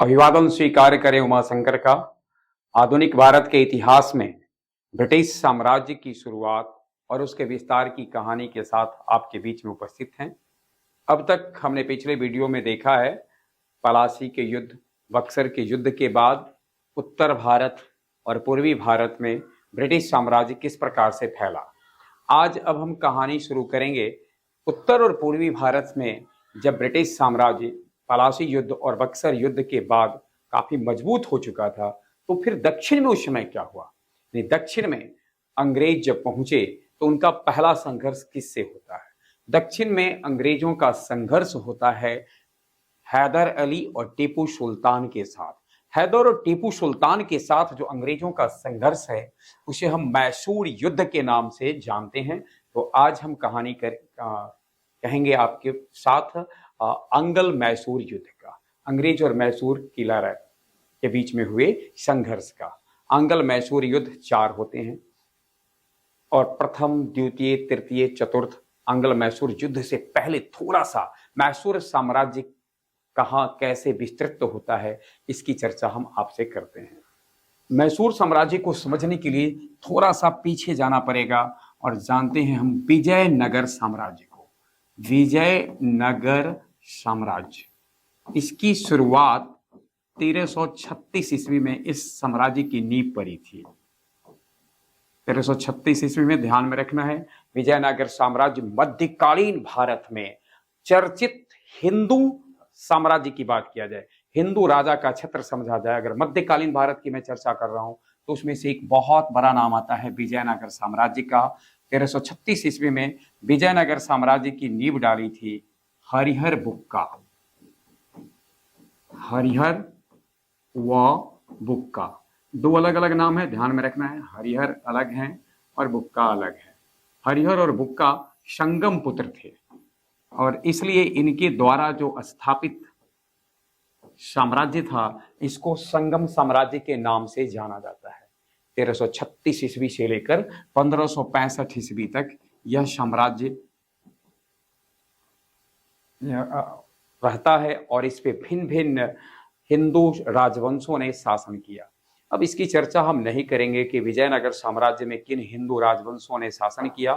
अभिवादन स्वीकार करें उमाशंकर का। आधुनिक भारत के इतिहास में ब्रिटिश साम्राज्य की शुरुआत और उसके विस्तार की कहानी के साथ आपके बीच में उपस्थित हैं। अब तक हमने पिछले वीडियो में देखा है पलासी के युद्ध, बक्सर के युद्ध के बाद उत्तर भारत और पूर्वी भारत में ब्रिटिश साम्राज्य किस प्रकार से फैला। आज अब हम कहानी शुरू करेंगे उत्तर और पूर्वी भारत में जब ब्रिटिश साम्राज्य पलासी युद्ध और बक्सर युद्ध के बाद काफी मजबूत हो चुका था, तो फिर दक्षिण में उस समय क्या हुआ। दक्षिण में अंग्रेज जब पहुंचे तो उनका पहला संघर्ष किससे होता है। दक्षिण में अंग्रेजों का संघर्ष होता है हैदर अली और टीपू सुल्तान के साथ। हैदर और टीपू सुल्तान के साथ जो अंग्रेजों का संघर्ष है उसे हम मैसूर युद्ध के नाम से जानते हैं। तो आज हम कहानी कहेंगे आपके साथ अंगल मैसूर युद्ध का, अंग्रेज और मैसूर की लड़ाई के बीच में हुए संघर्ष का। अंगल मैसूर युद्ध 4 होते हैं और प्रथम, द्वितीय, तृतीय, चतुर्थ अंगल मैसूर युद्ध से पहले थोड़ा सा मैसूर साम्राज्य कहाँ कैसे विस्तृत होता है इसकी चर्चा हम आपसे करते हैं। मैसूर साम्राज्य को समझने के लिए थोड़ा सा पीछे जाना पड़ेगा और जानते हैं हम विजयनगर साम्राज्य को। विजयनगर साम्राज्य, इसकी शुरुआत 1336 ईस्वी में इस साम्राज्य की नींव पड़ी थी। 1336 ईस्वी में ध्यान में रखना है। विजयनगर साम्राज्य मध्यकालीन भारत में चर्चित हिंदू साम्राज्य की बात किया जाए, हिंदू राजा का छत्र समझा जाए, अगर मध्यकालीन भारत की मैं चर्चा कर रहा हूं तो उसमें से एक बहुत बड़ा नाम आता है विजयनगर साम्राज्य का। 1336 ईस्वी में विजयनगर साम्राज्य की नींव डाली थी हरिहर बुक्का। हरिहर व बुक्का, 2 अलग अलग नाम है, ध्यान में रखना है। हरिहर अलग है और बुक्का अलग है। हरिहर और बुक्का संगम पुत्र थे और इसलिए इनके द्वारा जो स्थापित साम्राज्य था इसको संगम साम्राज्य के नाम से जाना जाता है। 1336 ईस्वी से लेकर 1565 ईस्वी तक यह साम्राज्य रहता है और इस पे भिन्न भिन्न हिंदू राजवंशों ने शासन किया। अब इसकी चर्चा हम नहीं करेंगे कि विजयनगर साम्राज्य में किन हिंदू राजवंशों ने शासन किया।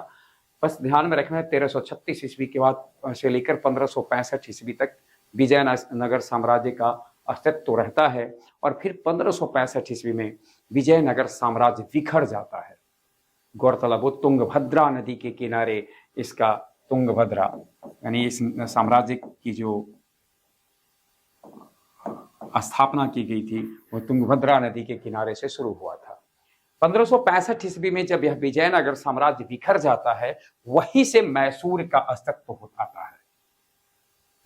बस ध्यान में रखना है 1336 ईस्वी के बाद से लेकर 1565 ईस्वी तक विजयनगर साम्राज्य का अस्तित्व रहता है और फिर 1565 ईस्वी में विजयनगर साम्राज्य बिखर जाता है। गौरतलब हो तुंगभद्रा नदी के किनारे इसका तुंगभद्रा यानी इस साम्राज्य की जो स्थापना की गई थी वो तुंगभद्रा नदी के किनारे से शुरू हुआ था। 1565 ईस्वी में जब यह विजयनगर साम्राज्य बिखर जाता है वहीं से मैसूर का अस्तित्व आता है।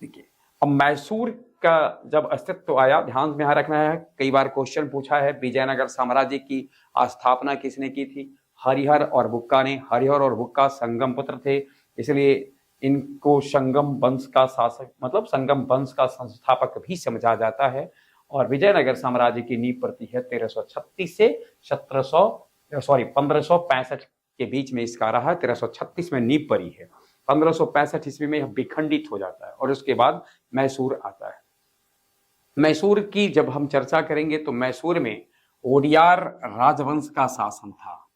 देखिए, अब मैसूर का जब अस्तित्व आया, ध्यान में यहाँ रखना है, कई बार क्वेश्चन पूछा है विजयनगर साम्राज्य की स्थापना किसने की थी। हरिहर और बुक्का ने। हरिहर और बुक्का संगम पुत्र थे, इसलिए इनको संगम वंश का शासक मतलब संगम वंश का संस्थापक भी समझा जाता है। और विजयनगर साम्राज्य की नींव पड़ती है 1336 से 1565 के बीच में इसका रहा। 1336 में नींव पड़ी है, 1565 ईस्वी में यह विखंडित हो जाता है और उसके बाद मैसूर आता है। मैसूर की जब हम चर्चा करेंगे तो मैसूर में ओडियार राजवंश का शासन था।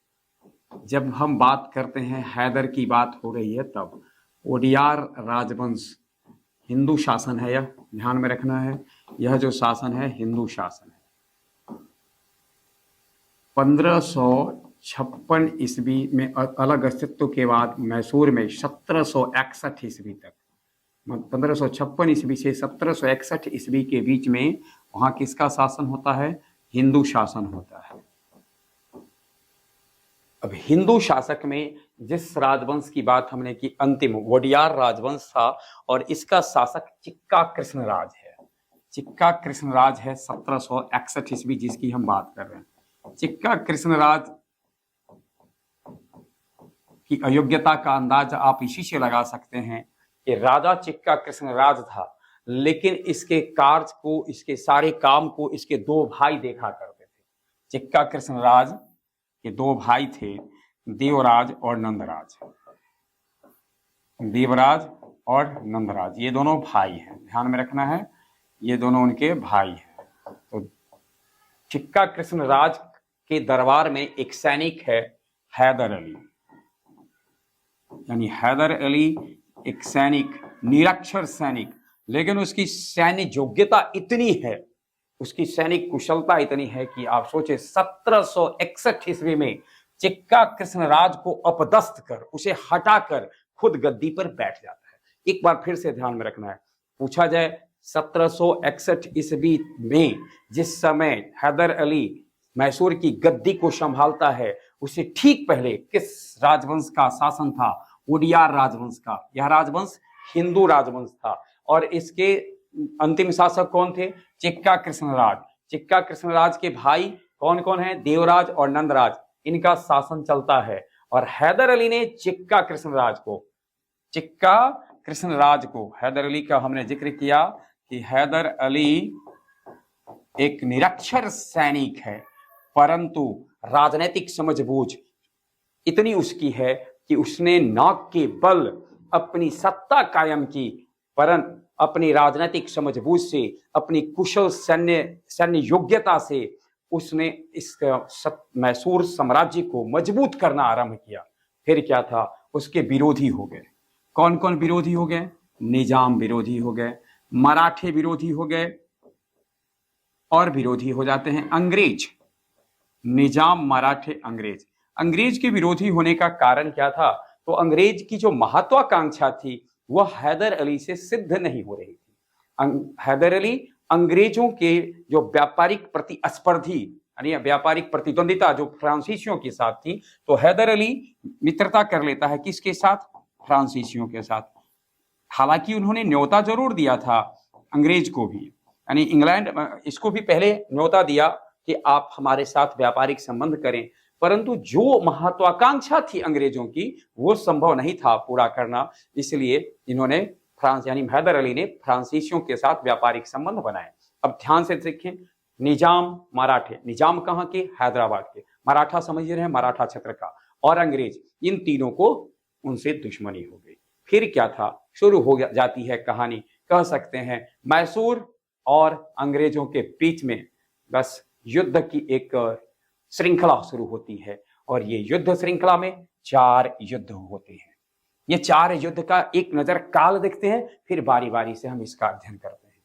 जब हम बात करते हैं हैदर की बात हो रही है तब ओडियार राजवंश हिंदू शासन है, यह ध्यान में रखना है। यह जो शासन है हिंदू शासन है। 1556 ईस्वी में अलग अस्तित्व के बाद मैसूर में 1761 ईस्वी तक, 1556 ईस्वी से 1761 ईस्वी के बीच में वहां किसका शासन होता है। हिंदू शासन होता है। अब हिंदू शासक में जिस राजवंश की बात हमने की अंतिम वोडियार राजवंश था और इसका शासक चिक्का कृष्णराज है। चिक्का कृष्णराज है 1761 ईस्वी जिसकी हम बात कर रहे हैं। चिक्का कृष्णराज की अयोग्यता का अंदाजा आप इसी से लगा सकते हैं कि राजा चिक्का कृष्णराज था, लेकिन इसके कार्य को, इसके सारे काम को इसके 2 भाई देखा करते थे। चिक्का कृष्णराज के 2 भाई थे, देवराज और नंदराज। देवराज और नंदराज ये दोनों भाई हैं, ध्यान में रखना है, ये दोनों उनके भाई हैं। तो चिक्का कृष्णराज के दरबार में एक सैनिक है हैदर अली, यानी हैदर अली एक सैनिक, निरक्षर सैनिक, लेकिन उसकी सैन्य योग्यता इतनी है, उसकी सैनिक कुशलता इतनी है कि आप सोचे 1761 ईस्वी में चिक्का कृष्णराज को अपदस्थ कर, उसे हटाकर खुद गद्दी पर बैठ जाता है। एक बार फिर से ध्यान में रखना है, पूछा जाए 1761 ईस्वी में जिस समय हैदर अली मैसूर की गद्दी को संभालता है, उसे ठीक पहले किस राजवंश का शासन था? उडियार राजवंश का। यह राजवंश हिंदू राजवंश था और इसके अंतिम शासक कौन थे? चिक्का कृष्णराज। चिक्का कृष्णराज के भाई कौन कौन है? देवराज और नंदराज, इनका शासन चलता है। और हैदर अली ने चिक्का कृष्णराज को, हैदर अली का हमने जिक्र किया कि हैदर अली एक निरक्षर सैनिक है, परंतु राजनीतिक समझबूझ इतनी उसकी है कि उसने नाक के बल अपनी सत्ता कायम की, परंतु अपनी राजनीतिक समझबूझ से, अपनी कुशल सैन्य योग्यता से उसने इस मैसूर साम्राज्य को मजबूत करना आरंभ किया। फिर क्या था? उसके विरोधी हो गए। कौन कौन विरोधी हो गए? निजाम विरोधी हो गए, मराठे विरोधी हो गए, और विरोधी हो जाते हैं अंग्रेज। निजाम, मराठे, अंग्रेज। अंग्रेज के विरोधी होने का कारण क्या था? तो अंग्रेज की जो महत्वाकांक्षा थी वह हैदर अली से सिद्ध नहीं हो रही थी। हैदर अली अंग्रेजों के जो व्यापारिक प्रतिस्पर्धी यानी व्यापारिक प्रतिद्वंदिता जो फ्रांसीसियों के साथ थी, तो हैदर अली मित्रता कर लेता है किसके साथ? फ्रांसीसियों के साथ। हालांकि उन्होंने न्योता जरूर दिया था अंग्रेज को भी, यानी इंग्लैंड इसको भी पहले न्योता दिया कि आप हमारे साथ व्यापारिक संबंध करें, परंतु जो महत्वाकांक्षा थी अंग्रेजों की वो संभव नहीं था पूरा करना। इसलिए इन्होंने फ्रांस यानी हैदर अली ने फ्रांसीसियों के साथ व्यापारिक संबंध बनाए। अब ध्यान से देखें, निजाम, मराठे। निजाम कहाँ के? हैदराबाद के। मराठा समझ रहे हैं, मराठा क्षेत्र का। और अंग्रेज, इन तीनों को उनसे दुश्मनी हो गई। फिर क्या था? शुरू हो जाती है कहानी। कह सकते हैं मैसूर और अंग्रेजों के बीच में बस युद्ध की एक श्रृंखला शुरू होती है, और ये युद्ध श्रृंखला में 4 युद्ध होते हैं। ये 4 युद्ध का एक नजर काल देखते हैं, फिर बारी बारी से हम इसका अध्ययन करते हैं।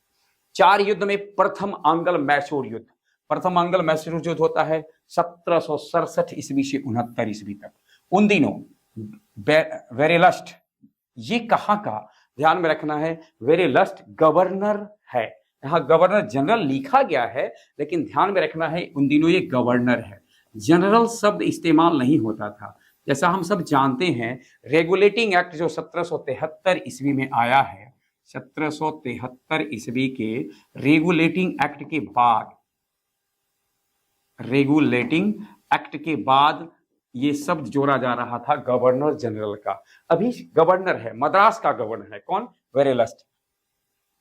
4 युद्ध में प्रथम आंग्ल मैसूर युद्ध। प्रथम आंग्ल मैसूर युद्ध होता है 1767 ईस्वी से 69 ईस्वी तक। उन दिनों वेरेलस्ट, ये कहाँ का? ध्यान में रखना है, वेरेलस्ट गवर्नर है। यहाँ गवर्नर जनरल लिखा गया है, लेकिन ध्यान में रखना है उन दिनों ये गवर्नर है। जनरल शब्द इस्तेमाल नहीं होता था। जैसा हम सब जानते हैं, रेगुलेटिंग एक्ट जो 1773 ईस्वी में आया है, 1773 ईस्वी के रेगुलेटिंग एक्ट के बाद ये शब्द जोड़ा जा रहा था गवर्नर जनरल का। अभी गवर्नर है, मद्रास का गवर्नर है कौन? वेरेलस्ट।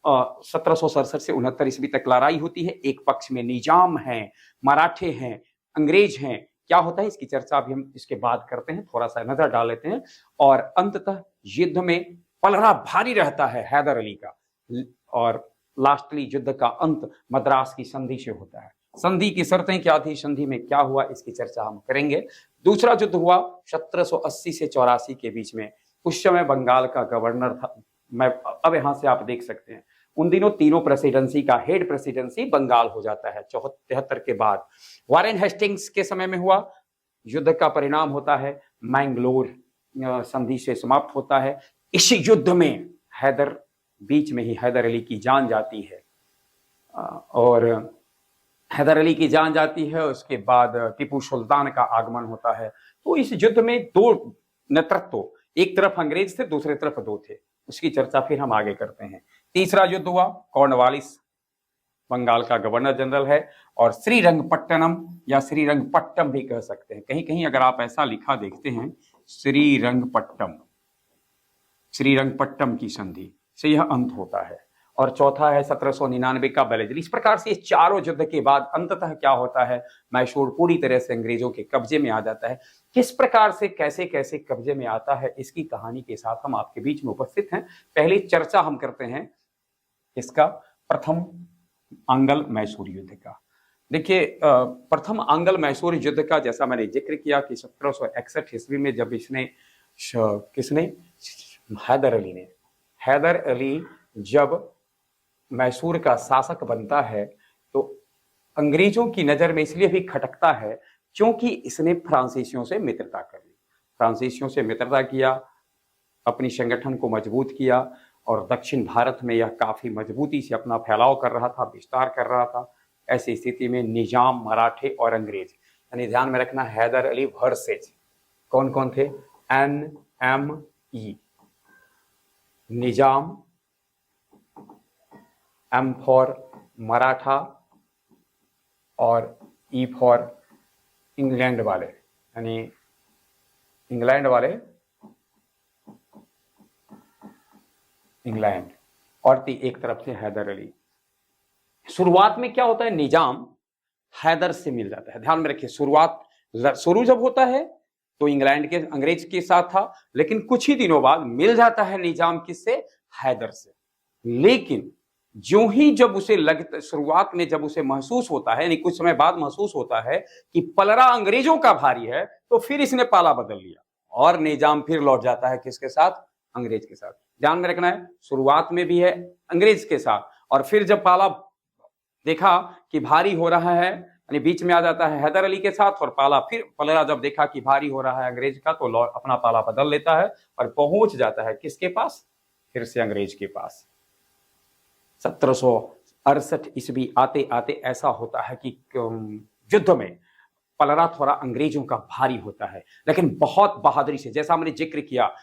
1767 से 69 ईस्वी तक लड़ाई होती है। एक पक्ष में निजाम है, मराठे हैं, अंग्रेज हैं। क्या होता है इसकी चर्चा भी हम इसके बाद करते हैं, थोड़ा सा नजर डाल लेते हैं। और अंततः युद्ध में पलड़ा भारी रहता है हैदर अली का, और लास्टली युद्ध का अंत मद्रास की संधि से होता है। संधि की शर्तें क्या थी, संधि में क्या हुआ, इसकी चर्चा हम करेंगे। दूसरा युद्ध हुआ 1780 से 84 के बीच में। उस समय बंगाल का गवर्नर था, मैं अब यहां से आप देख सकते हैं, उन दिनों तीनों प्रेसिडेंसी का हेड प्रेसिडेंसी बंगाल हो जाता है 73 के बाद। वारेन हेस्टिंग्स के समय में हुआ। युद्ध का परिणाम होता है मैंगलोर संधि से समाप्त होता है। इस युद्ध में बीच में ही हैदर अली की जान जाती है, और हैदर अली की जान जाती है। उसके बाद टीपू सुल्तान का आगमन होता है। तो इस युद्ध में 2 नेतृत्व, एक तरफ अंग्रेज थे, दूसरी तरफ 2 थे। उसकी चर्चा फिर हम आगे करते हैं। तीसरा युद्ध हुआ, कॉर्नवालिस बंगाल का गवर्नर जनरल है, और श्रीरंगपट्टनम या श्रीरंगपट्टम भी कह सकते हैं। कहीं कहीं अगर आप ऐसा लिखा देखते हैं श्रीरंगपट्टम की संधि से यह अंत होता है। और चौथा है 1799 का बेलेजली। इस प्रकार से चारों युद्ध के बाद अंततः क्या होता है? मैसूर पूरी तरह से अंग्रेजों के कब्जे में आ जाता है। किस प्रकार से, कैसे कैसे कब्जे में आता है, इसकी कहानी के साथ हम आपके बीच में उपस्थित हैं। पहले चर्चा हम करते हैं इसका प्रथम आंग्ल मैसूर युद्ध का। देखिए, प्रथम आंग्ल मैसूर युद्ध का जैसा मैंने जिक्र किया कि 1761 ईस्वी में जब किसने, हैदर अली जब मैसूर का शासक बनता है तो अंग्रेजों की नजर में इसलिए भी खटकता है क्योंकि इसने फ्रांसीसियों से मित्रता कर ली। फ्रांसीसियों से मित्रता किया, अपनी संगठन को मजबूत किया और दक्षिण भारत में यह काफी मजबूती से अपना फैलाव कर रहा था, विस्तार कर रहा था। ऐसी स्थिति में निजाम, मराठे और अंग्रेज, यानी ध्यान में रखना हैदर अली वर्सेज कौन कौन थे, NME, Nizam, M for Maratha और E फॉर इंग्लैंड वाले, यानी इंग्लैंड वाले, इंग्लैंड, और एक तरफ से हैदर अली। शुरुआत में क्या होता है, निजाम हैदर से मिल जाता है। ध्यान में रखिए, शुरू जब होता है तो इंग्लैंड के अंग्रेज के साथ था, लेकिन कुछ ही दिनों बाद मिल जाता है निजाम किससे, हैदर से। लेकिन जो ही जब उसे शुरुआत में जब उसे महसूस होता है, यानी कुछ समय बाद महसूस होता है कि पलड़ा अंग्रेजों का भारी है, तो फिर इसने पाला बदल लिया और निजाम फिर लौट जाता है किसके साथ, अंग्रेज के साथ। ध्यान में रखना है, शुरुआत में भी है अंग्रेज के साथ, और फिर जब पाला देखा कि भारी हो रहा है, यानी बीच में आ जाता है हैदर अली के साथ, और पलड़ा जब देखा कि भारी हो रहा है अंग्रेज का, तो अपना पाला बदल लेता है और पहुंच जाता है किसके पास, फिर से अंग्रेज के पास। 1768 ईस्वी आते आते ऐसा होता है कि युद्ध में पलड़ा थोड़ा अंग्रेजों का भारी होता है, लेकिन बहुत बहादुरी से, जैसा मैंने जिक्र किया,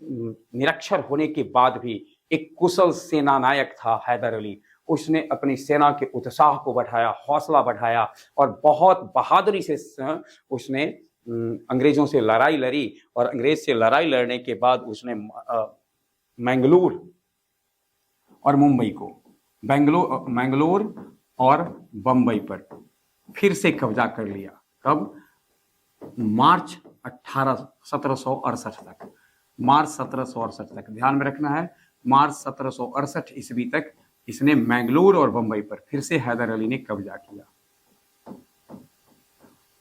निरक्षर होने के बाद भी एक कुशल सेना नायक था हैदर अली। उसने अपनी सेना के उत्साह को बढ़ाया, हौसला बढ़ाया और बहुत बहादुरी से उसने अंग्रेजों से लड़ाई लड़ी, और अंग्रेज से लड़ाई लड़ने के बाद उसने मैंगलोर और मुंबई को, मैंगलोर और बंबई पर फिर से कब्जा कर लिया। कब, मार्च 1768 तक, मार्च 1768 तक, ध्यान में रखना है, मार्च 1768 ईस्वी तक इसने मैंगलोर और बंबई पर फिर से हैदर अली ने कब्जा किया।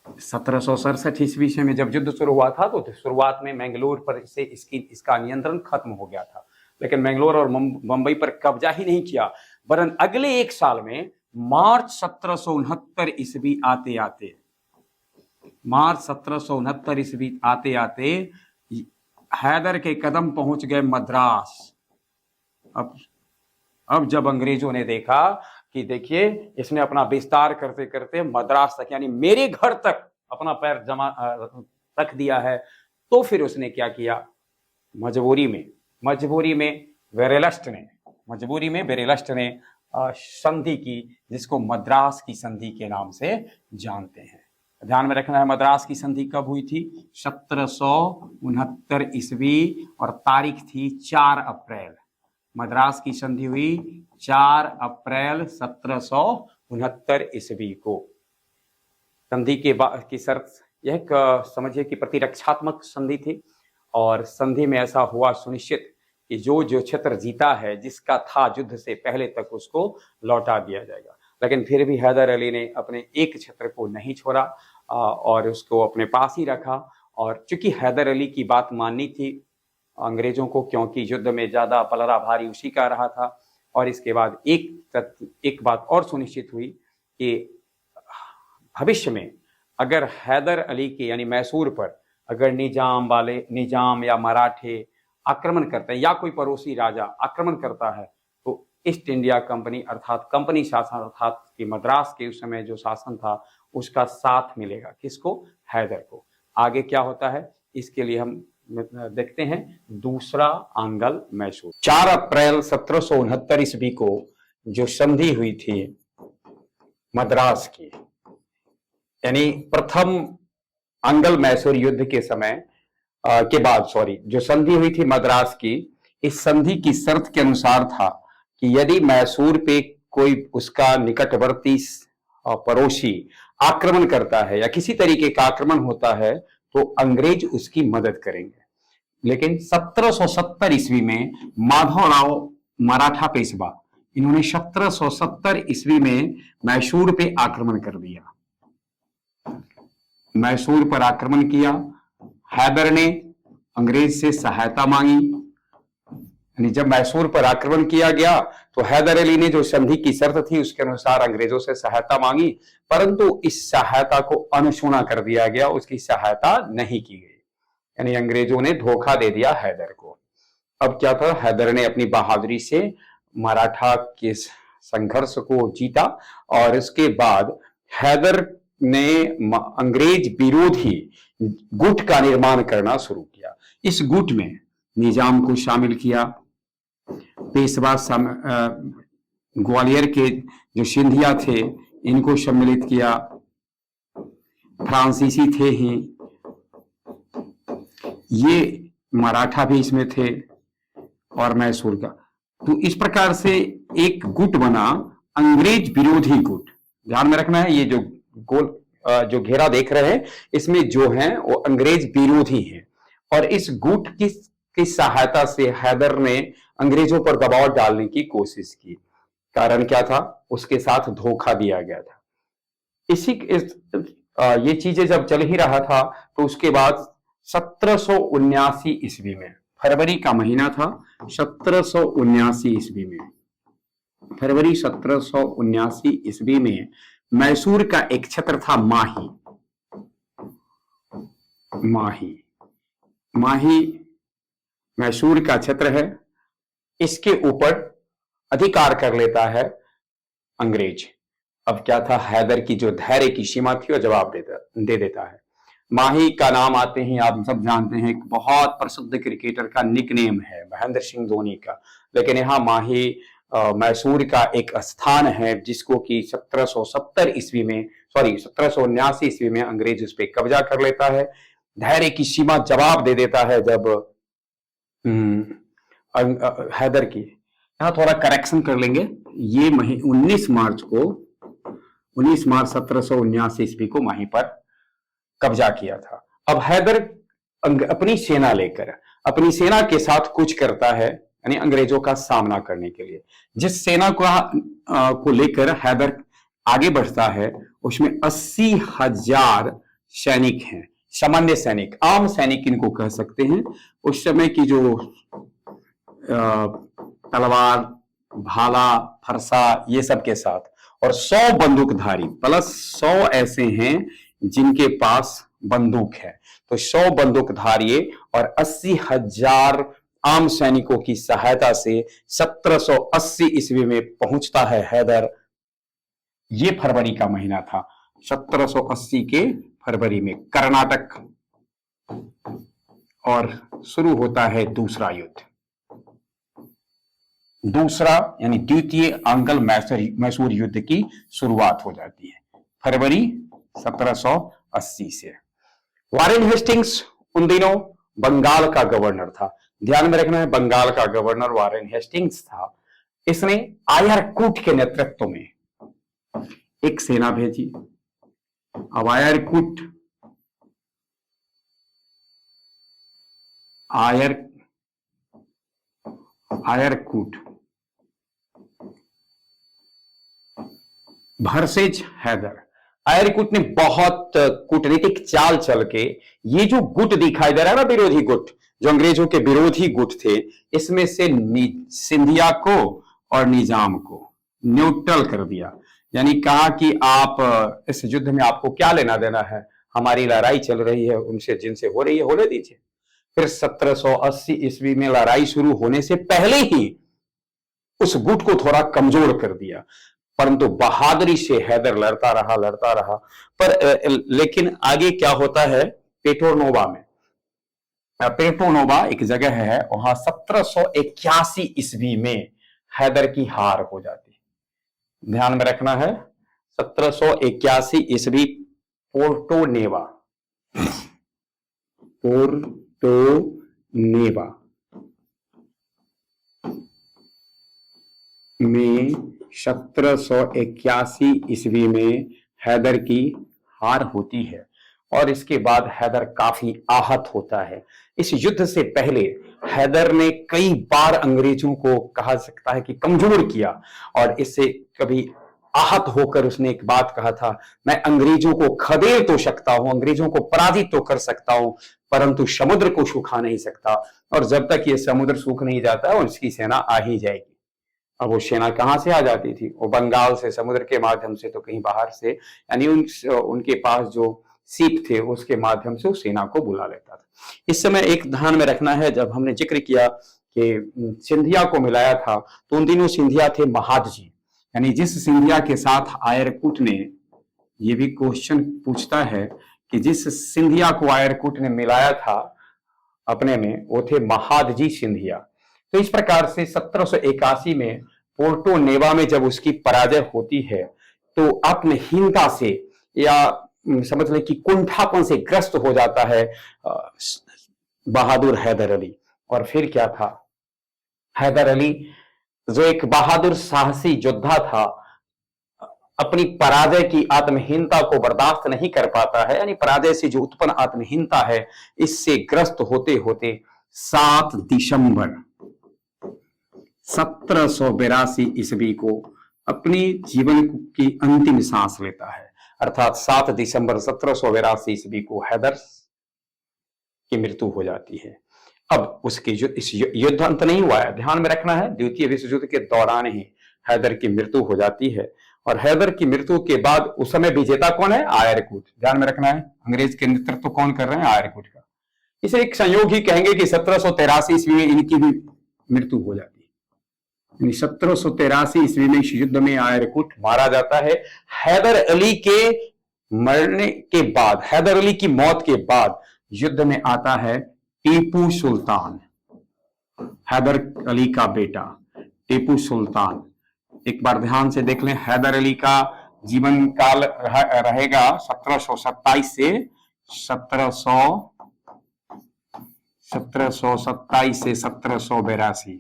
1767 ईस्वी में जब युद्ध शुरू हुआ था तो शुरुआत में मैंगलोर पर से इसका नियंत्रण खत्म हो गया था, लेकिन मैंगलोर और बंबई पर कब्जा ही नहीं किया, वरन अगले एक साल में मार्च 1769 ईस्वी आते आते, मार्च 1769 ईस्वी आते आते हैदर के कदम पहुंच गए मद्रास। अब जब अंग्रेजों ने देखा कि देखिए इसने अपना विस्तार करते करते मद्रास तक, यानी मेरे घर तक अपना पैर जमा रख दिया है, तो फिर उसने क्या किया, मजबूरी में वेरेलस्ट ने संधि की, जिसको मद्रास की संधि के नाम से जानते हैं। ध्यान में रखना है, मद्रास की संधि कब हुई थी, 1769 ईस्वी, और तारीख थी 4 अप्रैल। मद्रास की संधि हुई 4 अप्रैल 1769 ईस्वी को। संधि की शर्त यह समझिए कि प्रतिरक्षात्मक संधि थी, और संधि में ऐसा हुआ सुनिश्चित कि जो क्षेत्र जीता है, जिसका था युद्ध से पहले तक, उसको लौटा दिया जाएगा। लेकिन फिर भी हैदर अली ने अपने एक क्षेत्र को नहीं छोड़ा और उसको अपने पास ही रखा। और चूंकि हैदर अली की बात माननी थी अंग्रेजों को, क्योंकि युद्ध में ज्यादा पलड़ा भारी उसी का रहा था। और इसके बाद एक बात और सुनिश्चित हुई कि भविष्य में अगर हैदर अली के, यानी मैसूर पर अगर निजाम या मराठे आक्रमण करते हैं, या कोई पड़ोसी राजा आक्रमण करता है, तो ईस्ट इंडिया कंपनी अर्थात कंपनी शासन, अर्थात कि मद्रास के उस समय जो शासन था, उसका साथ मिलेगा। किसको, हैदर को। आगे क्या होता है इसके लिए हम देखते हैं दूसरा आंग्ल मैसूर। 4 अप्रैल 1769 ईस्वी को जो संधि हुई थी मद्रास की, यानी प्रथम आंग्ल मैसूर युद्ध के समय के बाद, जो संधि हुई थी मद्रास की, इस संधि की शर्त के अनुसार था कि यदि मैसूर पे कोई उसका निकटवर्ती पड़ोसी आक्रमण करता है या किसी तरीके का आक्रमण होता है, तो अंग्रेज उसकी मदद करेंगे। लेकिन 1770 ईस्वी में माधवराव मराठा पेशवा, इन्होंने 1770 ईस्वी में मैसूर पे आक्रमण कर दिया। मैसूर पर आक्रमण किया। हैदर ने अंग्रेज से सहायता मांगी। जब मैसूर पर आक्रमण किया गया तो हैदर अली ने जो संधि की शर्त थी उसके अनुसार अंग्रेजों से सहायता मांगी, परंतु इस सहायता को अनसुना कर दिया गया, उसकी सहायता नहीं की गई। यानी अंग्रेजों ने धोखा दे दिया हैदर को। अब क्या था, हैदर ने अपनी बहादुरी से मराठा के संघर्ष को जीता और इसके बाद हैदर ने अंग्रेज विरोधी गुट का निर्माण करना शुरू किया। इस गुट में निजाम को शामिल किया, पेशवा ग्वालियर के जो सिंधिया थे इनको सम्मिलित किया, फ्रांसीसी थे ही, ये मराठा भी इसमें थे और मैसूर का। तो इस प्रकार से एक गुट बना, अंग्रेज विरोधी गुट। ध्यान में रखना है, ये जो गोल जो घेरा देख रहे हैं इसमें जो है वो अंग्रेज विरोधी हैं। और इस गुट की सहायता से हैदर ने अंग्रेजों पर दबाव डालने की कोशिश की। कारण क्या था, उसके साथ धोखा दिया गया था। ये चीजें जब चल ही रहा था तो उसके बाद 1779 ईस्वी में, फरवरी का महीना था, 1779 ईस्वी में, फरवरी 1779 ईस्वी में मैसूर का एक क्षेत्र था माही। माही मैसूर का क्षेत्र है, इसके ऊपर अधिकार कर लेता है अंग्रेज। अब क्या था, हैदर की जो धैर्य की सीमा थी वो जवाब दे देता है। माही का नाम आते ही आप सब जानते हैं, एक बहुत प्रसिद्ध क्रिकेटर का निकनेम है महेंद्र सिंह धोनी का। लेकिन यहाँ माही मैसूर का एक स्थान है जिसको कि 1779 ईस्वी में अंग्रेज उस पर कब्जा कर लेता है। धैर्य की सीमा जवाब दे देता है जब हैदर की। यहां थोड़ा करेक्शन कर लेंगे, ये 19 मार्च 1779 ईस्वी को माही पर कब्जा किया था। अब हैदर अपनी सेना के साथ कुछ करता है, यानी अंग्रेजों का सामना करने के लिए। जिस सेना को लेकर हैदर आगे बढ़ता है उसमें 80,000 सैनिक हैं, सामान्य सैनिक, आम सैनिक इनको कह सकते हैं। उस समय की जो तलवार, भाला, फरसा ये सब के साथ, और 100 बंदूकधारी प्लस 100 ऐसे हैं जिनके पास बंदूक है। तो 100 बंदूकधारी और 80,000 आम सैनिकों की सहायता से 1780 ईस्वी में पहुंचता है हैदर। ये फरवरी का महीना था, 1780 के फरवरी में कर्नाटक, और शुरू होता है दूसरा युद्ध। यानी द्वितीय आंग्ल मैसूर युद्ध की शुरुआत हो जाती है फरवरी 1780 से। वारेन हेस्टिंग्स उन दिनों बंगाल का गवर्नर था। ध्यान में रखना है, बंगाल का गवर्नर वारेन हेस्टिंग्स था। इसने आयरकूट के नेतृत्व में एक सेना भेजी। अब आयरकूट वर्सेज हैदर। आयरकूट ने बहुत कूटनीतिक चाल चल के ये जो गुट दिखाई दे रहा है ना, विरोधी गुट, जो अंग्रेजों के विरोधी गुट थे, इसमें से सिंधिया को और निजाम को न्यूट्रल कर दिया। यानी कहा कि आप इस युद्ध में आपको क्या लेना देना है, हमारी लड़ाई चल रही है उनसे, जिनसे हो रही है होने दीजिए। फिर 1780 ईस्वी में लड़ाई शुरू होने से पहले ही उस गुट को थोड़ा कमजोर कर दिया, परंतु बहादुरी से हैदर लड़ता रहा। पर लेकिन आगे क्या होता है, पेट्रोनोवा में, पेट्रोनोवा एक जगह है, वहां 1781 ईस्वी में हैदर की हार हो जाती है। ध्यान में रखना है, 1781 ईस्वी पोर्टोनेवा में 1781 ईस्वी में हैदर की हार होती है। और इसके बाद हैदर काफी आहत होता है। इस युद्ध से पहले हैदर ने कई बार अंग्रेजों को कहा सकता है कि कमजोर किया, और इससे कभी आहत होकर उसने एक बात कहा था, मैं अंग्रेजों को खदेड़ तो सकता हूं, अंग्रेजों को पराजित तो कर सकता हूं, परंतु समुद्र को सूखा नहीं सकता, और जब तक ये समुद्र सूख नहीं जाता है उसकी सेना आ ही जाएगी। अब वो सेना कहां से आ जाती थी? वो बंगाल से, समुद्र के माध्यम से तो कहीं बाहर से, यानी उनके पास जो सीप थे उसके माध्यम से उस सेना को बुला लेता था। इस समय एक ध्यान में रखना है, जब हमने जिक्र किया कि सिंधिया को मिलाया था, तो उन दिनों सिंधिया थे महादजी, यानी जिस सिंधिया के साथ आयरकुट ने, ये भी क्वेश्चन पूछता है कि जिस सिंधिया को आयरकुट ने मिलाया था अपने में, वो थे महादजी सिंधिया। तो इस प्रकार से 1781 में पोर्टो नेवा में जब उसकी पराजय होती है, तो आत्महीनता से या समझ लें कि कुंठापन से ग्रस्त हो जाता है बहादुर हैदर अली। और फिर क्या था? हैदर अली जो एक बहादुर साहसी योद्धा था, अपनी पराजय की आत्महीनता को बर्दाश्त नहीं कर पाता है, यानी पराजय से जो उत्पन्न आत्महीनता है, इससे ग्रस्त होते होते 7 दिसंबर 1782 ईस्वी को अपनी जीवन की अंतिम सांस लेता है। अर्थात 7 दिसंबर 1782 ईस्वी को हैदर की मृत्यु हो जाती है। अब उसकी इस युद्ध अंत नहीं हुआ है, ध्यान में रखना है, द्वितीय विश्व युद्ध के दौरान ही हैदर की मृत्यु हो जाती है। और हैदर की मृत्यु के बाद उस समय विजेता कौन है? आयरकुट। ध्यान में रखना है, अंग्रेज के नेतृत्व कौन कर रहे हैं? आयरकुट का। इसे एक संयोग ही कहेंगे कि 1783 ईस्वी में इनकी भी मृत्यु हो जाती है। 1783 ईस्वी में इस युद्ध में आयरकुट मारा जाता है। हैदर अली के मरने के बाद, हैदर अली की मौत के बाद युद्ध में आता है टीपू सुल्तान, हैदर अली का बेटा टीपू सुल्तान। एक बार ध्यान से देख लें, हैदर अली का जीवन काल रहेगा 1727 से 1727 से 1782।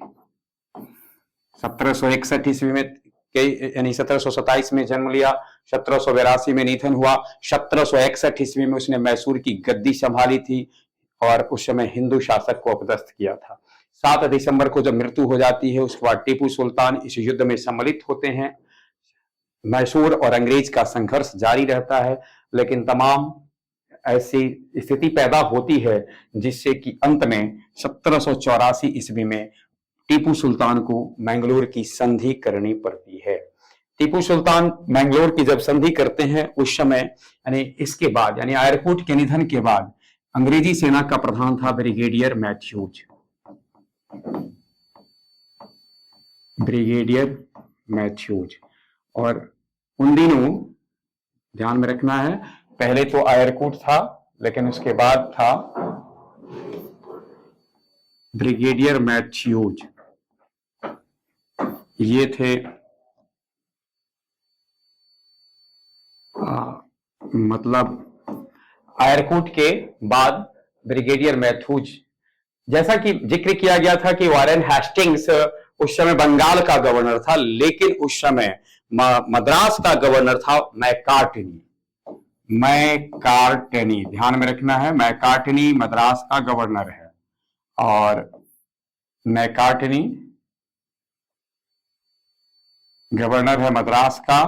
1761 ईस्वी में, यानी 1727 में जन्म लिया, 1782 में निधन हुआ। 1761 ईस्वी में उसने मैसूर की गद्दी संभाली थी और उस समय हिंदू शासक को अपदस्थ किया था। 7 दिसंबर को जब मृत्यु हो जाती है, उसके बाद टीपू सुल्तान इस युद्ध में सम्मिलित होते हैं। मैसूर और अंग्रेज का संघर्ष जारी रहता है, लेकिन तमाम ऐसी स्थिति पैदा होती है जिससे कि अंत में 1784 ईस्वी में टीपू सुल्तान को मैंगलोर की संधि करनी पड़ती है। टीपू सुल्तान मैंगलोर की जब संधि करते हैं, उस समय यानी इसके बाद, यानी आयरकुट के निधन के बाद अंग्रेजी सेना का प्रधान था ब्रिगेडियर मैथ्यूज। Brigadier Mathews. और उन दिनों ध्यान में रखना है, पहले तो आयरकुट था, लेकिन उसके बाद था ब्रिगेडियर मैथ्यूज। ये थे मतलब आयरकुट के बाद ब्रिगेडियर मैथ्यूज। जैसा कि जिक्र किया गया था कि वारेन हेस्टिंग्स उस समय बंगाल का गवर्नर था, लेकिन उस समय मद्रास का गवर्नर था मैकार्टनी। मैकार्टनी, ध्यान में रखना है, मैकार्टनी मद्रास का गवर्नर है। और मैकार्टनी गवर्नर है मद्रास का,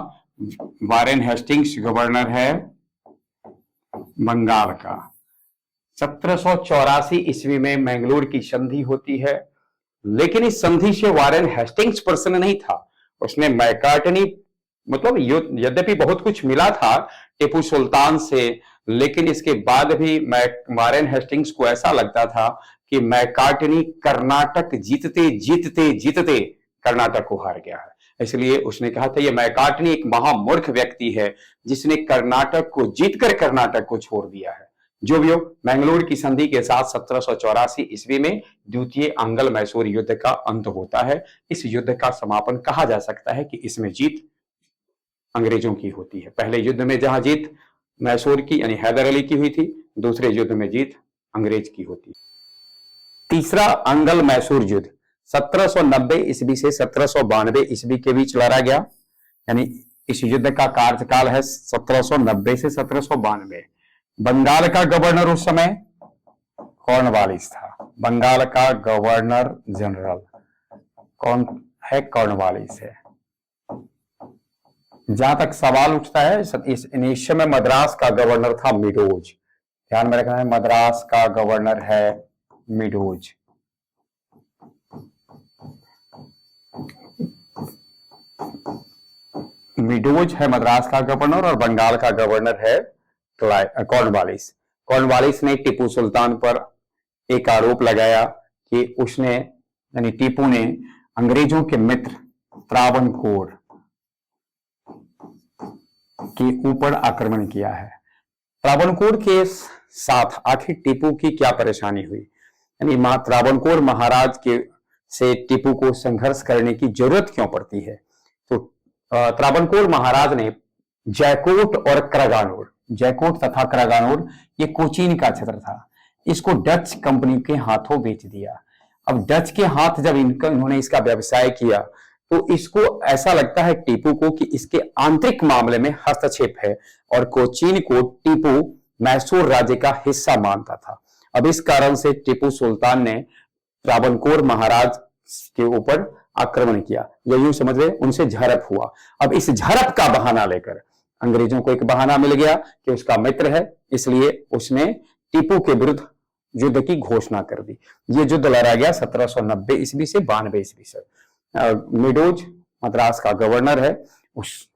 वारेन हेस्टिंग्स गवर्नर है बंगाल का। 1784 ईस्वी में मैंगलोर की संधि होती है, लेकिन इस संधि से वारेन हेस्टिंग्स प्रसन्न नहीं था। उसने मैकार्टनी, मतलब यद्यपि बहुत कुछ मिला था टीपू सुल्तान से, लेकिन इसके बाद भी वारेन हेस्टिंग्स को ऐसा लगता था कि मैकार्टनी कर्नाटक जीतते जीतते जीतते कर्नाटक को हार गया है। इसलिए उसने कहा था, यह मैकार्टनी एक महामूर्ख व्यक्ति है जिसने कर्नाटक को जीतकर कर्नाटक को छोड़ दिया है। जो भी हो, मैंगलोर की संधि के साथ 1784 ईस्वी में द्वितीय आंग्ल मैसूर युद्ध का अंत होता है। इस युद्ध का समापन कहा जा सकता है कि इसमें जीत अंग्रेजों की होती है। पहले युद्ध में जहां जीत मैसूर की यानी हैदर अली की हुई थी, दूसरे युद्ध में जीत अंग्रेज की होती है। तीसरा आंग्ल मैसूर युद्ध 1790 ईस्वी से 1792 ईस्वी के बीच लड़ा गया, यानी इस युद्ध का कार्यकाल है 1790 से 1792। बंगाल का गवर्नर उस समय कॉर्नवालिस था। बंगाल का गवर्नर जनरल कौन है? कॉर्नवालिस है। जहां तक सवाल उठता है, इस समय मद्रास का गवर्नर था मिडोज। ध्यान में रखना है, मद्रास का गवर्नर है मिडोज। मिडोज है मद्रास का गवर्नर और बंगाल का गवर्नर है कॉर्नवालिस। कॉर्नवालिस ने टीपू सुल्तान पर एक आरोप लगाया कि उसने, यानी टीपू ने अंग्रेजों के मित्र त्रावणकोर के ऊपर आक्रमण किया है। त्रावणकोर के साथ आखिर टीपू की क्या परेशानी हुई, यानी त्रावणकोर महाराज के से टीपू को संघर्ष करने की जरूरत क्यों पड़ती है? तो त्रावणकोर महाराज ने जयकोट और करागानूर, जयकोट तथा करागानूर ये कोचीन का क्षेत्र था, इसको डच कंपनी के हाथों बेच दिया। अब डच के हाथ जब इन्होंने इसका व्यवसाय किया तो इसको ऐसा लगता है टीपू को कि इसके आंतरिक मामले में हस्तक्षेप है और कोचीन को टीपू मैसूर राज्य का हिस्सा मानता था। अब इस कारण से टीपू सुल्तान ने त्रावणकोर महाराज के ऊपर आक्रमण किया, या यूं समझ रहे उनसे झड़प हुआ। अब इस झड़प का बहाना लेकर अंग्रेजों को एक बहाना मिल गया कि उसका मित्र है, इसलिए उसने टीपू के विरुद्ध युद्ध की घोषणा कर दी। ये युद्ध लड़ा गया 1790 ईस्वी से 92 ईस्वी से। मिडोज मद्रास का गवर्नर है, उस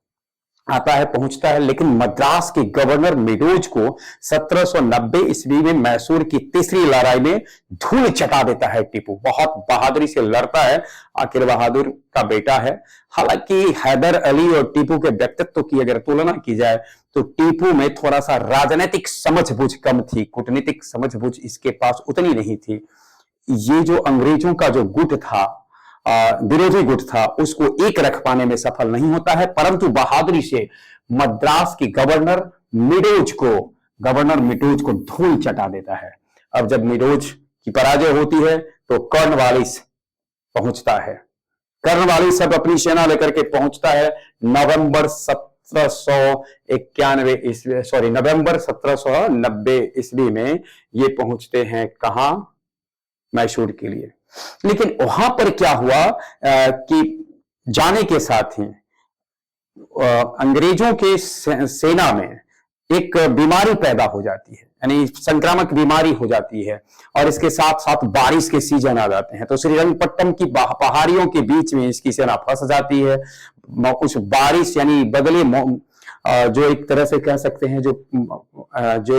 आता है, पहुंचता है, लेकिन मद्रास के गवर्नर मिडोज को 1790 ईस्वी में मैसूर की तीसरी लड़ाई में धूल चटा देता है टीपू। बहुत बहादुरी से लड़ता है, आखिर बहादुर का बेटा है। हालांकि हैदर अली और टीपू के व्यक्तित्व की अगर तुलना की जाए तो टीपू में थोड़ा सा राजनीतिक समझबूझ कम थी, कूटनीतिक समझबूझ इसके पास उतनी नहीं थी। ये जो अंग्रेजों का जो गुट था, विरोधी गुट था, उसको एक रख पाने में सफल नहीं होता है, परंतु बहादुरी से मद्रास की गवर्नर मिडोज को धूल चटा देता है। अब जब मिडोज की पराजय होती है तो कॉर्नवालिस पहुंचता है। कॉर्नवालिस सब अपनी सेना लेकर के पहुंचता है। नवंबर 1790 ईस्वी में ये पहुंचते हैं, कहां? मैसूर के लिए। लेकिन वहां पर क्या हुआ कि जाने के साथ ही अंग्रेजों के सेना में एक बीमारी पैदा हो जाती है, यानी संक्रामक बीमारी हो जाती है, और इसके साथ साथ बारिश के सीजन आ जाते हैं। तो श्रीरंगपट्टम की पहाड़ियों के बीच में इसकी सेना फंस जाती है। उस बारिश यानी बदले जो एक तरह से कह सकते हैं जो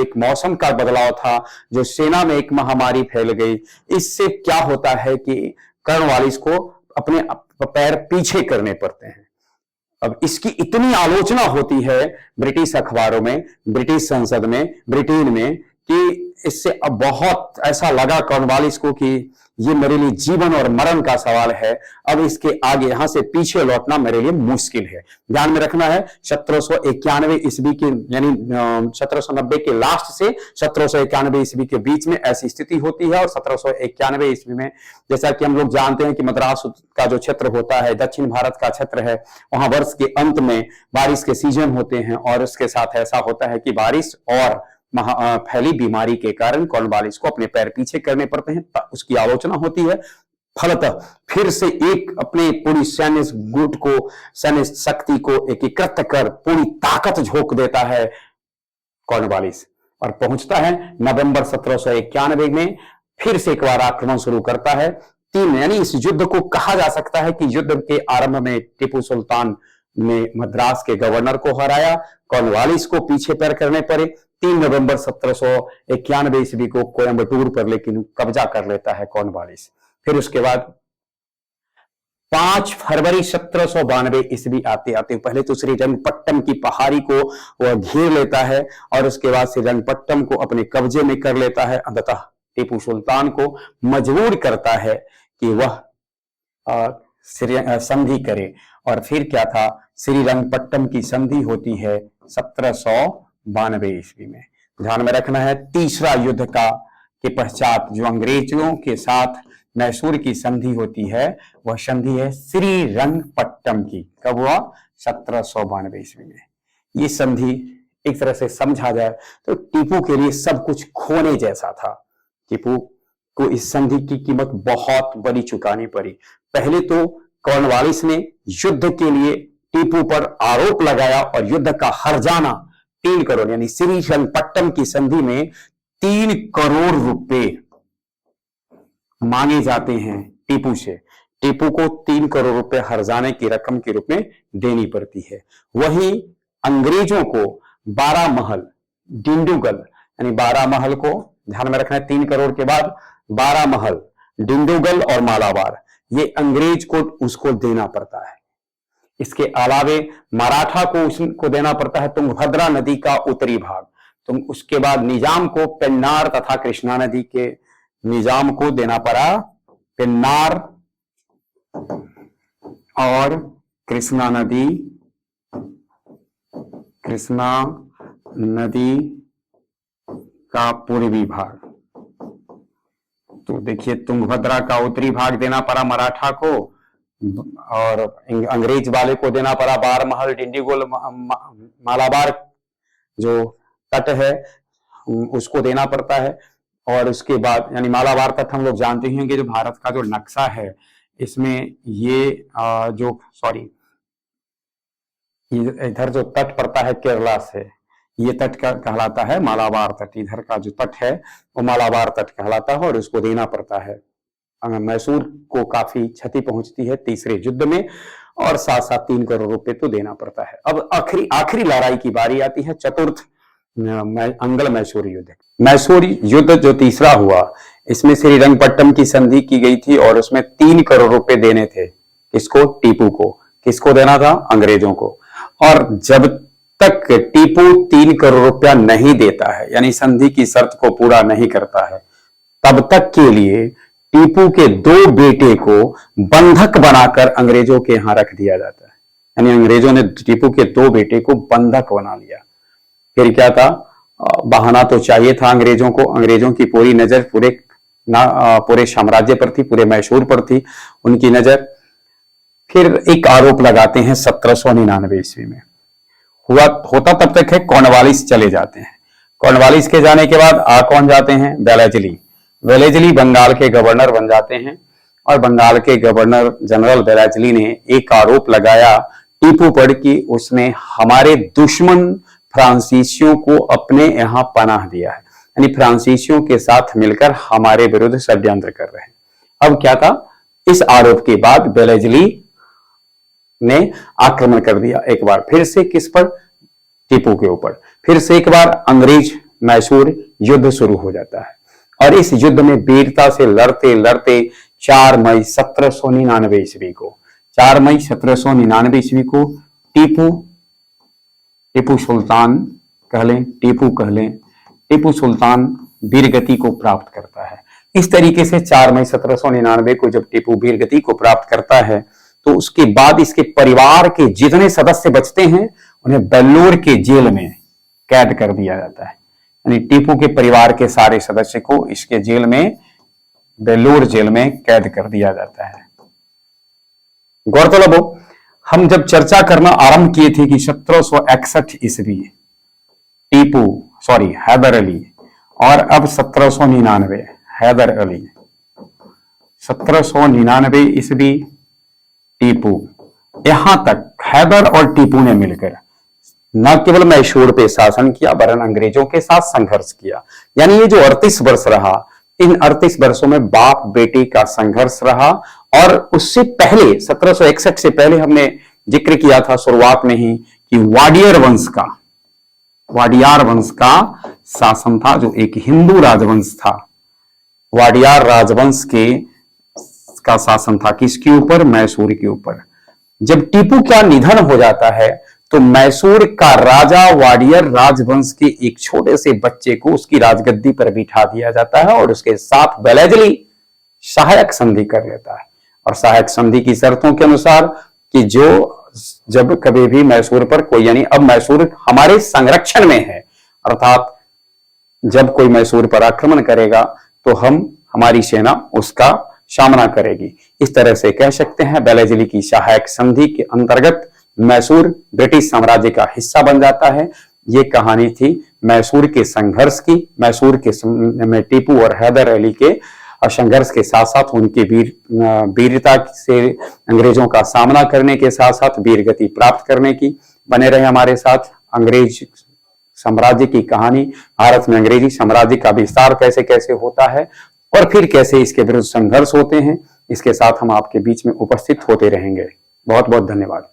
एक मौसम का बदलाव था, जो सेना में एक महामारी फैल गई, इससे क्या होता है कि कॉर्नवालिस को अपने पैर पीछे करने पड़ते हैं। अब इसकी इतनी आलोचना होती है ब्रिटिश अखबारों में, ब्रिटिश संसद में, ब्रिटेन में, कि इससे अब बहुत ऐसा लगा कॉर्नवालिस को कि ये मेरे लिए जीवन और मरण का सवाल है, अब इसके आगे यहां से पीछे लौटना मेरे लिए मुश्किल है। ध्यान में रखना है 1791 ईस्वी के, यानी 1790 के लास्ट से 1791 ईस्वी के बीच में ऐसी स्थिति होती है। और 1791 ईस्वी में, जैसा कि हम लोग जानते हैं कि मद्रास का जो क्षेत्र होता है, दक्षिण भारत का क्षेत्र है, वहां वर्ष के अंत में बारिश के सीजन होते हैं, और उसके साथ ऐसा होता है कि बारिश और फैली बीमारी के कारण कॉर्नवालिस को अपने पैर पीछे करने पड़ते हैं। उसकी आलोचना होती है। फलतः फिर से एक अपने पूरी सैन्य गुट को, सैन्य शक्ति को एकीकृत कर पूरी ताकत झोंक देता है कॉर्नवालिस, और पहुंचता है नवंबर 1791 में, फिर से एक बार आक्रमण शुरू करता है। यानी इस युद्ध को कहा जा सकता है कि युद्ध के आरंभ में टीपू सुल्तान ने मद्रास के गवर्नर को हराया, कॉर्नवालिस को पीछे पैर करने पड़े। 3 नवंबर 1791 ईस्वी को कोयम्बटूर पर लेकिन कब्जा कर लेता है कॉर्नवालिस। फिर उसके बाद 5 फरवरी 1792 ईस्वी आते आते पहले तो श्रीरंगपट्टम की पहाड़ी को वह घेर लेता है, और उसके बाद श्रीरंगपट्टम को अपने कब्जे में कर लेता है। अंततः टीपू सुल्तान को मजबूर करता है कि वह संधि करे, और फिर क्या था, श्रीरंगपट्टम की संधि होती है 1792 ईस्वी में। ध्यान में रखना है, तीसरा युद्ध के पश्चात जो अंग्रेजों के साथ मैसूर की संधि होती है, वह संधि है श्रीरंगपट्टम की। कब हुआ? 1792 ईस्वी में। ये संधि एक तरह से समझा जाए तो टीपू के लिए सब कुछ खोने जैसा था। टीपू को इस संधि की कीमत बहुत बड़ी चुकानी पड़ी। पहले तो कॉर्नवालिस ने युद्ध के लिए टीपू पर आरोप लगाया और युद्ध का हर्जाना 3 करोड़ यानी श्रीरंगपट्टम की संधि में 3 करोड़ रुपए मांगे जाते हैं टीपू से। टीपू को 3 करोड़ रुपए हर्जाने की रकम के रूप में देनी पड़ती है। वहीं अंग्रेजों को 12 महल डिंडुगल यानी 12 महल को ध्यान में रखना है, 3 करोड़ के बाद 12 महल डिंडुगल और मालाबार ये अंग्रेज को उसको देना पड़ता है। इसके अलावे मराठा को उसको देना पड़ता है तुंगभद्रा नदी का उत्तरी भाग। तुम उसके बाद निजाम को पेन्नार तथा कृष्णा नदी के निजाम को देना पड़ा पेन्नार और कृष्णा नदी का पूर्वी भाग। तो देखिए तुंगभद्रा का उत्तरी भाग देना पड़ा मराठा को और अंग्रेज वाले को देना पड़ा बारमहल डिंडीगुल मालाबार जो तट है उसको देना पड़ता है। और उसके बाद यानी मालाबार तट हम लोग जानते हैं कि जो भारत का जो नक्शा है इसमें ये जो सॉरी इधर जो तट पड़ता है केरला से ये तट का कहलाता है मालाबार तट। इधर का जो तट है वो मालाबार तट कहलाता है और उसको देना पड़ता है। मैसूर को काफी क्षति पहुंचती है तीसरे युद्ध में और साथ साथ 3 करोड़ रुपए तो देना पड़ता है। अब आखिरी लड़ाई की बारी आती है चतुर्थ अंगल मैसूर युद्ध। मैसूर युद्ध जो तीसरा हुआ इसमें श्रीरंगपट्टम की संधि की गई थी और उसमें 3 करोड़ रुपए देने थे। किसको? टीपू को। किसको देना था? अंग्रेजों को। और जब तक टीपू 3 करोड़ रुपया नहीं देता है यानी संधि की शर्त को पूरा नहीं करता है तब तक के लिए टीपू के 2 बेटे को बंधक बनाकर अंग्रेजों के यहां रख दिया जाता है। यानी अंग्रेजों ने टीपू के 2 बेटे को बंधक बना लिया। फिर क्या था? बहाना तो चाहिए था अंग्रेजों को। अंग्रेजों की पूरी नजर पूरे साम्राज्य पर थी, पूरे मैसूर पर थी उनकी नजर। फिर एक आरोप लगाते हैं 1799 ईस्वी में होता तब तक है कॉर्नवालिस चले जाते हैं। कॉर्नवालिस के जाने के बाद कौन जाते हैं? वेलेजली बंगाल के गवर्नर बन जाते हैं और बंगाल के गवर्नर जनरल वेलेजली ने एक आरोप लगाया टीपू पर कि उसने हमारे दुश्मन फ्रांसीसियों को अपने यहां पनाह दिया है। यानी फ्रांसीसियों के साथ मिलकर हमारे विरुद्ध षड्यंत्र कर रहे हैं। अब क्या था? इस आरोप के बाद वेलेजली ने आक्रमण कर दिया एक बार फिर से। किस पर? टीपू के ऊपर। फिर से एक बार अंग्रेज मैसूर युद्ध शुरू हो जाता है और इस युद्ध में वीरता से लड़ते लड़ते 4 मई 1799 ईस्वी को 4 मई 1799 ईस्वी को टीपू सुल्तान कह लें, टीपू सुल्तान वीरगति को प्राप्त करता है। इस तरीके से 4 मई 1799 को जब टीपू वीरगति को प्राप्त करता है तो उसके बाद इसके परिवार के जितने सदस्य बचते हैं उन्हें वेल्लोर के जेल में कैद कर दिया जाता है। यानी टीपू के परिवार के सारे सदस्य को इसके जेल में वेल्लोर जेल में कैद कर दिया जाता है। गौरतलब हो हम जब चर्चा करना आरंभ किए थे कि 1761 ईस्वी हैदर अली और अब 1799 हैदर अली, 1799 ईस्वी टीपू, यहां तक हैदर और टीपू ने मिलकर न केवल मैसूर पे शासन किया वरन अंग्रेजों के साथ संघर्ष किया। यानी ये जो 38 वर्ष रहा, इन 38 वर्षों में बाप बेटे का संघर्ष रहा। और उससे पहले 1761 से पहले हमने जिक्र किया था शुरुआत में ही कि वाडियर वंश का शासन था जो एक हिंदू राजवंश था। वाडियार राजवंश का शासन था किसके ऊपर? मैसूर के ऊपर। जब टीपू का निधन हो जाता है तो मैसूर का राजा वाडियर राजवंश के एक छोटे से बच्चे को उसकी राजगद्दी पर बिठा दिया जाता है और उसके साथ वेलेजली सहायक संधि कर लेता है। और सहायक संधि की शर्तों के अनुसार कि जब कभी भी मैसूर पर कोई, यानी अब मैसूर हमारे संरक्षण में है, अर्थात जब कोई मैसूर पर आक्रमण करेगा तो हमारी सेना उसका सामना करेगी। इस तरह से कह सकते हैं वेलेजली की सहायक संधि के अंतर्गत मैसूर ब्रिटिश साम्राज्य का हिस्सा बन जाता है। ये कहानी थी मैसूर के संघर्ष की, मैसूर के में टीपू और हैदर अली के संघर्ष के साथ साथ उनकी वीरता से अंग्रेजों का सामना करने के साथ साथ वीर गति प्राप्त करने की। बने रहे हमारे साथ। अंग्रेज साम्राज्य की कहानी, भारत में अंग्रेजी साम्राज्य का विस्तार कैसे कैसे होता है और फिर कैसे इसके विरुद्ध संघर्ष होते हैं, इसके साथ हम आपके बीच में उपस्थित होते रहेंगे। बहुत बहुत धन्यवाद।